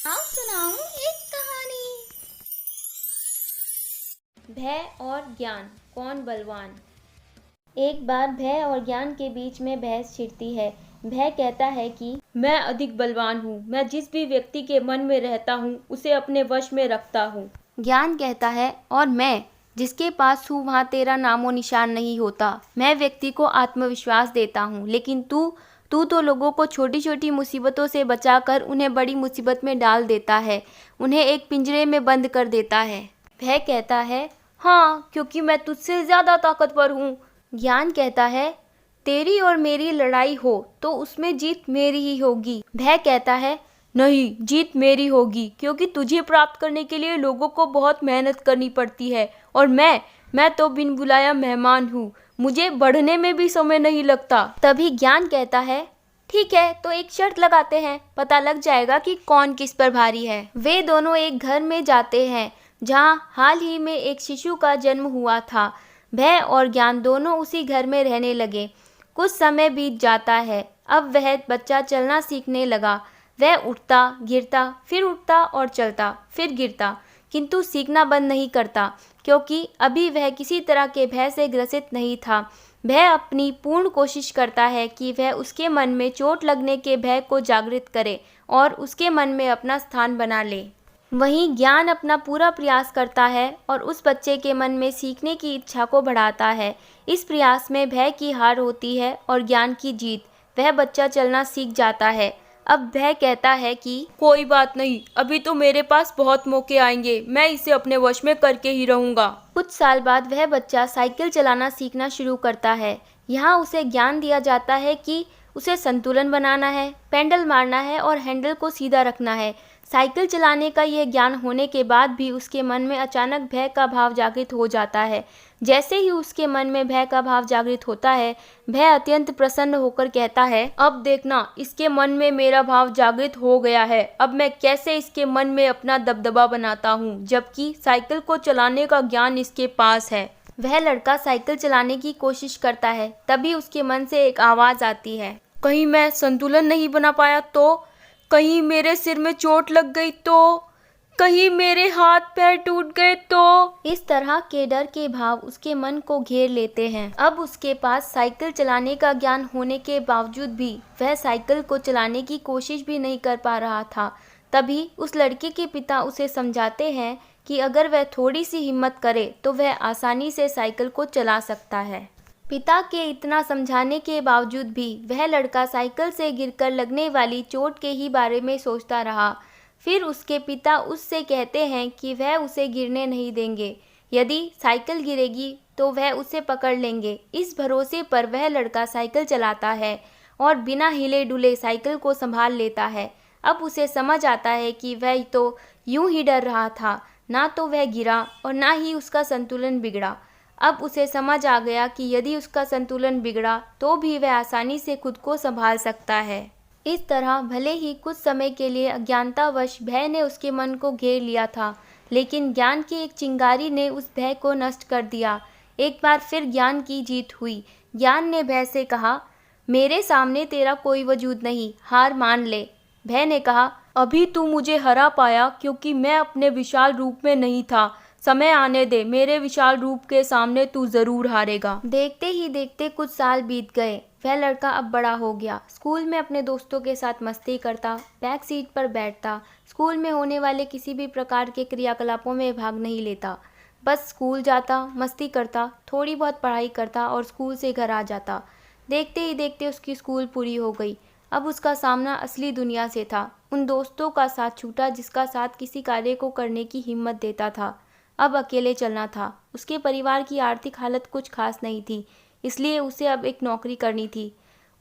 आओ सुनाऊं एक कहानी। भय और ज्ञान, कौन बलवान। एक बार भय और ज्ञान के बीच में बहस छिड़ती है। भय कहता है कि मैं अधिक बलवान हूँ, मैं जिस भी व्यक्ति के मन में रहता हूँ उसे अपने वश में रखता हूँ। ज्ञान कहता है और मैं जिसके पास हूँ वहाँ तेरा नामो निशान नहीं होता। मैं व्यक्ति को आत्मविश्वास देता हूँ, लेकिन तू तो लोगों को छोटी छोटी मुसीबतों से बचाकर उन्हें बड़ी मुसीबत में डाल देता है, उन्हें एक पिंजरे में बंद कर देता है। भय कहता है हाँ, क्योंकि मैं तुझसे ज्यादा ताकतवर हूँ। ज्ञान कहता है तेरी और मेरी लड़ाई हो तो उसमें जीत मेरी ही होगी। भय कहता है नहीं, जीत मेरी होगी, क्योंकि तुझे प्राप्त करने के लिए लोगों को बहुत मेहनत करनी पड़ती है और मैं तो बिन बुलाया मेहमान हूँ, मुझे बढ़ने में भी समय नहीं लगता। तभी ज्ञान कहता है ठीक है, तो एक शर्त लगाते हैं, पता लग जाएगा कि कौन किस पर भारी है। वे दोनों एक घर में जाते हैं जहाँ हाल ही में एक शिशु का जन्म हुआ था। भय और ज्ञान दोनों उसी घर में रहने लगे। कुछ समय बीत जाता है। अब वह बच्चा चलना सीखने लगा। वह उठता, गिरता, फिर उठता और चलता, फिर गिरता, किंतु सीखना बंद नहीं करता, क्योंकि अभी वह किसी तरह के भय से ग्रसित नहीं था। वह अपनी पूर्ण कोशिश करता है कि वह उसके मन में चोट लगने के भय को जागृत करे और उसके मन में अपना स्थान बना ले। वहीं ज्ञान अपना पूरा प्रयास करता है और उस बच्चे के मन में सीखने की इच्छा को बढ़ाता है। इस प्रयास में भय की हार होती है और ज्ञान की जीत। वह बच्चा चलना सीख जाता है। अब भय कहता है कि कोई बात नहीं, अभी तो मेरे पास बहुत मौके आएंगे, मैं इसे अपने वश में करके ही रहूंगा। कुछ साल बाद वह बच्चा साइकिल चलाना सीखना शुरू करता है। यहाँ उसे ज्ञान दिया जाता है कि उसे संतुलन बनाना है, पेडल मारना है और हैंडल को सीधा रखना है। साइकिल चलाने का यह ज्ञान होने के बाद भी उसके मन में अचानक भय का भाव जागृत हो जाता है। जैसे ही उसके मन में भय का भाव जागृत होता है, भय अत्यंत प्रसन्न होकर कहता है अब देखना, इसके मन में मेरा भाव जागृत हो गया है, अब मैं कैसे इसके मन में अपना दबदबा बनाता हूँ, जबकि साइकिल को चलाने का ज्ञान इसके पास है। वह लड़का साइकिल चलाने की कोशिश करता है। तभी उसके मन से एक आवाज आती है, कहीं मैं संतुलन नहीं बना पाया तो, कहीं मेरे सिर में चोट लग गई तो, कहीं मेरे हाथ पैर टूट गए तो। इस तरह के डर के भाव उसके मन को घेर लेते हैं। अब उसके पास साइकिल चलाने का ज्ञान होने के बावजूद भी वह साइकिल को चलाने की कोशिश भी नहीं कर पा रहा था। तभी उस लड़के के पिता उसे समझाते हैं कि अगर वह थोड़ी सी हिम्मत करे तो वह आसानी से साइकिल को चला सकता है। पिता के इतना समझाने के बावजूद भी वह लड़का साइकिल से गिरकर लगने वाली चोट के ही बारे में सोचता रहा। फिर उसके पिता उससे कहते हैं कि वह उसे गिरने नहीं देंगे, यदि साइकिल गिरेगी तो वह उसे पकड़ लेंगे। इस भरोसे पर वह लड़का साइकिल चलाता है और बिना हिले डुले साइकिल को संभाल लेता है। अब उसे समझ आता है कि वह तो यूं ही डर रहा था, ना तो वह गिरा और ना ही उसका संतुलन बिगड़ा। अब उसे समझ आ गया कि यदि उसका संतुलन बिगड़ा तो भी वह आसानी से खुद को संभाल सकता है। इस तरह भले ही कुछ समय के लिए अज्ञानतावश भय ने उसके मन को घेर लिया था, लेकिन ज्ञान की एक चिंगारी ने उस भय को नष्ट कर दिया। एक बार फिर ज्ञान की जीत हुई। ज्ञान ने भय से कहा, मेरे सामने तेरा कोई वजूद नहीं, हार मान ले। भय ने कहा, अभी तू मुझे हरा पाया क्योंकि मैं अपने विशाल रूप में नहीं था, समय आने दे, मेरे विशाल रूप के सामने तू जरूर हारेगा। देखते ही देखते कुछ साल बीत गए। वह लड़का अब बड़ा हो गया। स्कूल में अपने दोस्तों के साथ मस्ती करता, बैक सीट पर बैठता, स्कूल में होने वाले किसी भी प्रकार के क्रियाकलापों में भाग नहीं लेता, बस स्कूल जाता, मस्ती करता, थोड़ी बहुत पढ़ाई करता और स्कूल से घर आ जाता। देखते ही देखते उसकी स्कूल पूरी हो गई। अब उसका सामना असली दुनिया से था। उन दोस्तों का साथ छूटा जिसका साथ किसी कार्य को करने की हिम्मत देता था। अब अकेले चलना था। उसके परिवार की आर्थिक हालत कुछ खास नहीं थी, इसलिए उसे अब एक नौकरी करनी थी।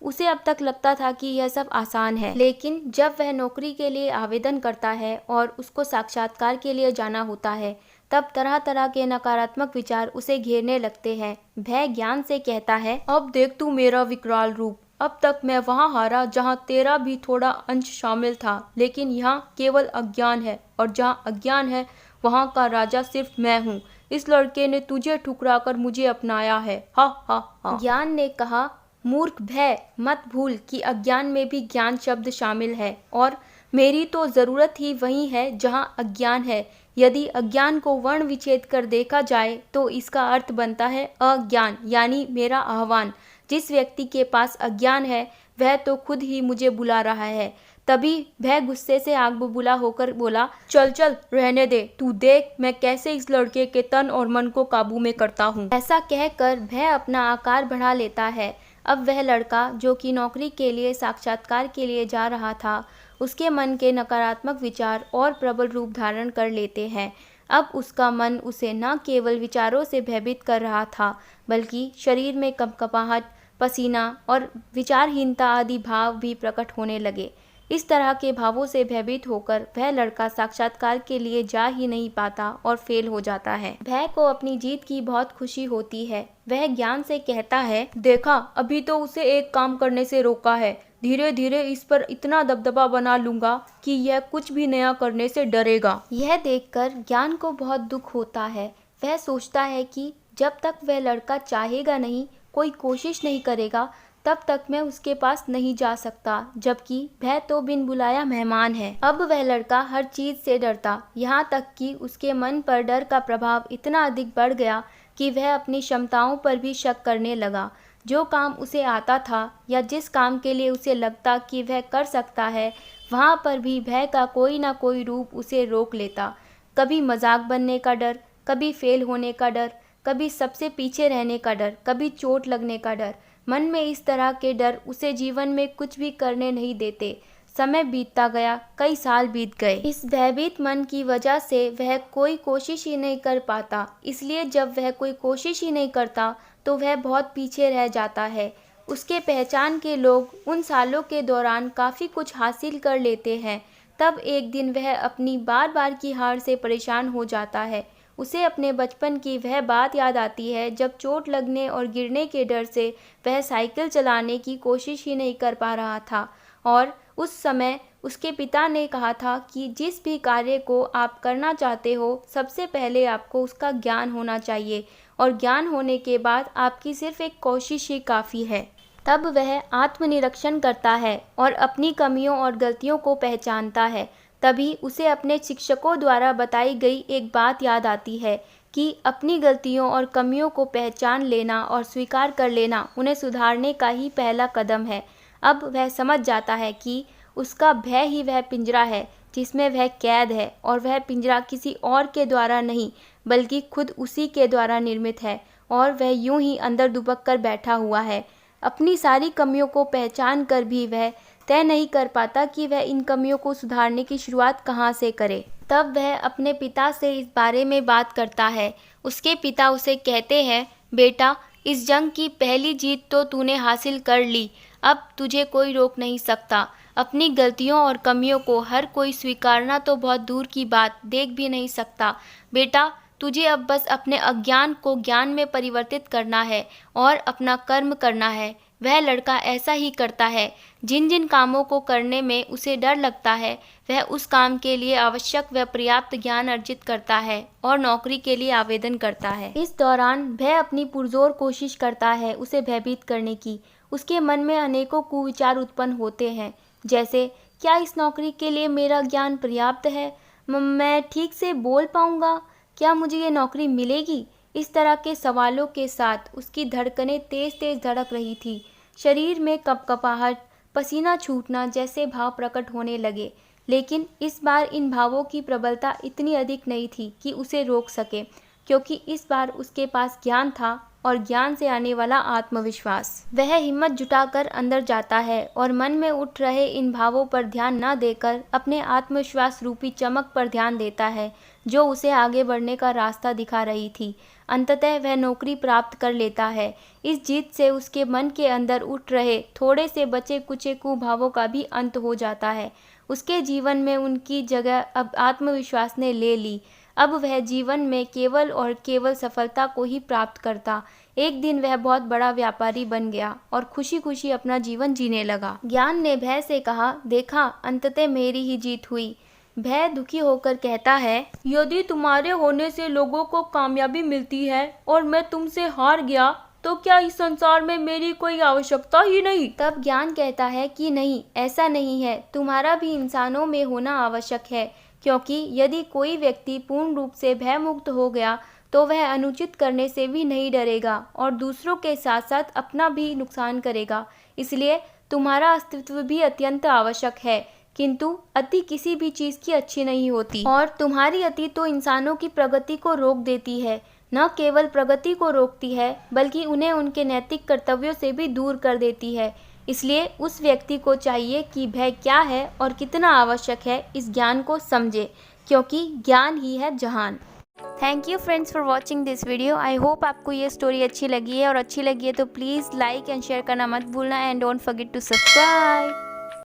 उसे अब तक लगता था कि यह सब आसान है, लेकिन जब वह नौकरी के लिए आवेदन करता है और उसको साक्षात्कार के लिए जाना होता है, तब तरह तरह के नकारात्मक विचार उसे घेरने लगते हैं। भय ज्ञान से कहता है, अब देख तू मेरा विकराल रूप, अब तक मैं वहाँ हारा जहाँ तेरा भी थोड़ा अंश शामिल था, लेकिन यहाँ केवल अज्ञान है और जहाँ अज्ञान है वहाँ का राजा सिर्फ मैं हूँ। इस लड़के ने तुझे ठुकराकर मुझे अपनाया है, हा हा हा। ज्ञान ने कहा, मूर्ख भय, मत भूल कि अज्ञान में भी ज्ञान शब्द शामिल है और मेरी तो ज़रूरत ही वहीं है जहाँ अज्ञान है। यदि अज्ञान को वर्ण विच्छेद कर देखा जाए तो इसका अर्थ बनता है अज्ञान, यानी मेरा आह्वान। जिस व्यक्ति के पास अज्ञान है वह तो खुद ही मुझे बुला रहा है। तभी वह गुस्से से आग बबूला होकर बोला, चल चल रहने दे, तू देख मैं कैसे इस लड़के के तन और मन को काबू में करता हूँ। ऐसा कहकर वह अपना आकार बढ़ा लेता है। अब वह लड़का जो कि नौकरी के लिए साक्षात्कार के लिए जा रहा था, उसके मन के नकारात्मक विचार और प्रबल रूप धारण कर लेते हैं। अब उसका मन उसे न केवल विचारों से भयभीत कर रहा था, बल्कि शरीर में कंपकपाहट, पसीना और विचारहीनता आदि भाव भी प्रकट होने लगे। इस तरह के भावों से भयभीत होकर वह लड़का साक्षात्कार के लिए जा ही नहीं पाता और फेल हो जाता है। भय को अपनी जीत की बहुत खुशी होती है। वह ज्ञान से कहता है, देखा अभी तो उसे एक काम करने से रोका है, धीरे धीरे इस पर इतना दबदबा बना लूंगा कि यह कुछ भी नया करने से डरेगा। यह देखकर ज्ञान को बहुत दुख होता है। वह सोचता है कि जब तक वह लड़का चाहेगा नहीं, कोई कोशिश नहीं करेगा, तब तक मैं उसके पास नहीं जा सकता, जबकि वह तो बिन बुलाया मेहमान है। अब वह लड़का हर चीज से डरता, यहाँ तक कि उसके मन पर डर का प्रभाव इतना अधिक बढ़ गया कि वह अपनी क्षमताओं पर भी शक करने लगा। जो काम उसे आता था या जिस काम के लिए उसे लगता कि वह कर सकता है, वहाँ पर भी भय का कोई ना कोई रूप उसे रोक लेता। कभी मजाक बनने का डर, कभी फेल होने का डर, कभी सबसे पीछे रहने का डर, कभी चोट लगने का डर। मन में इस तरह के डर उसे जीवन में कुछ भी करने नहीं देते। समय बीतता गया, कई साल बीत गए। इस भयभीत मन की वजह से वह कोई कोशिश ही नहीं कर पाता। इसलिए जब वह कोई कोशिश ही नहीं करता तो वह बहुत पीछे रह जाता है। उसके पहचान के लोग उन सालों के दौरान काफ़ी कुछ हासिल कर लेते हैं। तब एक दिन वह अपनी बार बार की हार से परेशान हो जाता है। उसे अपने बचपन की वह बात याद आती है जब चोट लगने और गिरने के डर से वह साइकिल चलाने की कोशिश ही नहीं कर पा रहा था। और उस समय उसके पिता ने कहा था कि जिस भी कार्य को आप करना चाहते हो, सबसे पहले आपको उसका ज्ञान होना चाहिए और ज्ञान होने के बाद आपकी सिर्फ एक कोशिश ही काफ़ी है। तब वह आत्मनिरीक्षण करता है और अपनी कमियों और गलतियों को पहचानता है। तभी उसे अपने शिक्षकों द्वारा बताई गई एक बात याद आती है कि अपनी गलतियों और कमियों को पहचान लेना और स्वीकार कर लेना उन्हें सुधारने का ही पहला कदम है। अब वह समझ जाता है कि उसका भय ही वह पिंजरा है जिसमें वह कैद है, और वह पिंजरा किसी और के द्वारा नहीं बल्कि खुद उसी के द्वारा निर्मित है, और वह यूं ही अंदर दुबक कर बैठा हुआ है। अपनी सारी कमियों को पहचान कर भी वह तय नहीं कर पाता कि वह इन कमियों को सुधारने की शुरुआत कहाँ से करे। तब वह अपने पिता से इस बारे में बात करता है। उसके पिता उसे कहते हैं, बेटा, इस जंग की पहली जीत तो तूने हासिल कर ली, अब तुझे कोई रोक नहीं सकता। अपनी गलतियों और कमियों को हर कोई स्वीकारना तो बहुत दूर की बात, देख भी नहीं सकता। बेटा, तुझे अब बस अपने अज्ञान को ज्ञान में परिवर्तित करना है और अपना कर्म करना है। वह लड़का ऐसा ही करता है। जिन जिन कामों को करने में उसे डर लगता है, वह उस काम के लिए आवश्यक व पर्याप्त ज्ञान अर्जित करता है और नौकरी के लिए आवेदन करता है। इस दौरान वह अपनी पुरजोर कोशिश करता है उसे भयभीत करने की। उसके मन में अनेकों कुविचार उत्पन्न होते हैं, जैसे क्या इस नौकरी के लिए मेरा ज्ञान पर्याप्त है? मैं ठीक से बोल पाऊंगा? क्या मुझे ये नौकरी मिलेगी? इस तरह के सवालों के साथ उसकी धड़कनें तेज तेज धड़क रही थी। शरीर में कपकपाहट, पसीना छूटना जैसे भाव प्रकट होने लगे। लेकिन इस बार इन भावों की प्रबलता इतनी अधिक नहीं थी कि उसे रोक सके, क्योंकि इस बार उसके पास ज्ञान था और ज्ञान से आने वाला आत्मविश्वास। वह हिम्मत जुटाकर अंदर जाता है और मन में उठ रहे इन भावों पर ध्यान न देकर अपने आत्मविश्वास रूपी चमक पर ध्यान देता है, जो उसे आगे बढ़ने का रास्ता दिखा रही थी। अंततः वह नौकरी प्राप्त कर लेता है। इस जीत से उसके मन के अंदर उठ रहे थोड़े से बचे कुचे कुभावों का भी अंत हो जाता है। उसके जीवन में उनकी जगह अब आत्मविश्वास ने ले ली। अब वह जीवन में केवल और केवल सफलता को ही प्राप्त करता। एक दिन वह बहुत बड़ा व्यापारी बन गया और खुशी खुशी अपना जीवन जीने लगा। ज्ञान ने भय से कहा, देखा, अंततः मेरी ही जीत हुई। भय दुखी होकर कहता है, यदि तुम्हारे होने से लोगों को कामयाबी मिलती है और मैं तुमसे हार गया तो क्या इस संसार में मेरी कोई आवश्यकता ही नहीं? तब ज्ञान कहता है कि नहीं, ऐसा नहीं है, तुम्हारा भी इंसानों में होना आवश्यक है, क्योंकि यदि कोई व्यक्ति पूर्ण रूप से भय मुक्त हो गया तो वह अनुचित करने से भी नहीं डरेगा और दूसरों के साथ साथ अपना भी नुकसान करेगा। इसलिए तुम्हारा अस्तित्व भी अत्यंत आवश्यक है, किंतु अति किसी भी चीज़ की अच्छी नहीं होती और तुम्हारी अति तो इंसानों की प्रगति को रोक देती है। न केवल प्रगति को रोकती है बल्कि उन्हें उनके नैतिक कर्तव्यों से भी दूर कर देती है। इसलिए उस व्यक्ति को चाहिए कि भय क्या है और कितना आवश्यक है, इस ज्ञान को समझे, क्योंकि ज्ञान ही है जहान। Thank you friends for watching this video. I hope आपको ये स्टोरी अच्छी लगी है, और अच्छी लगी है तो प्लीज़ लाइक एंड शेयर करना मत भूलना, and don't forget to subscribe.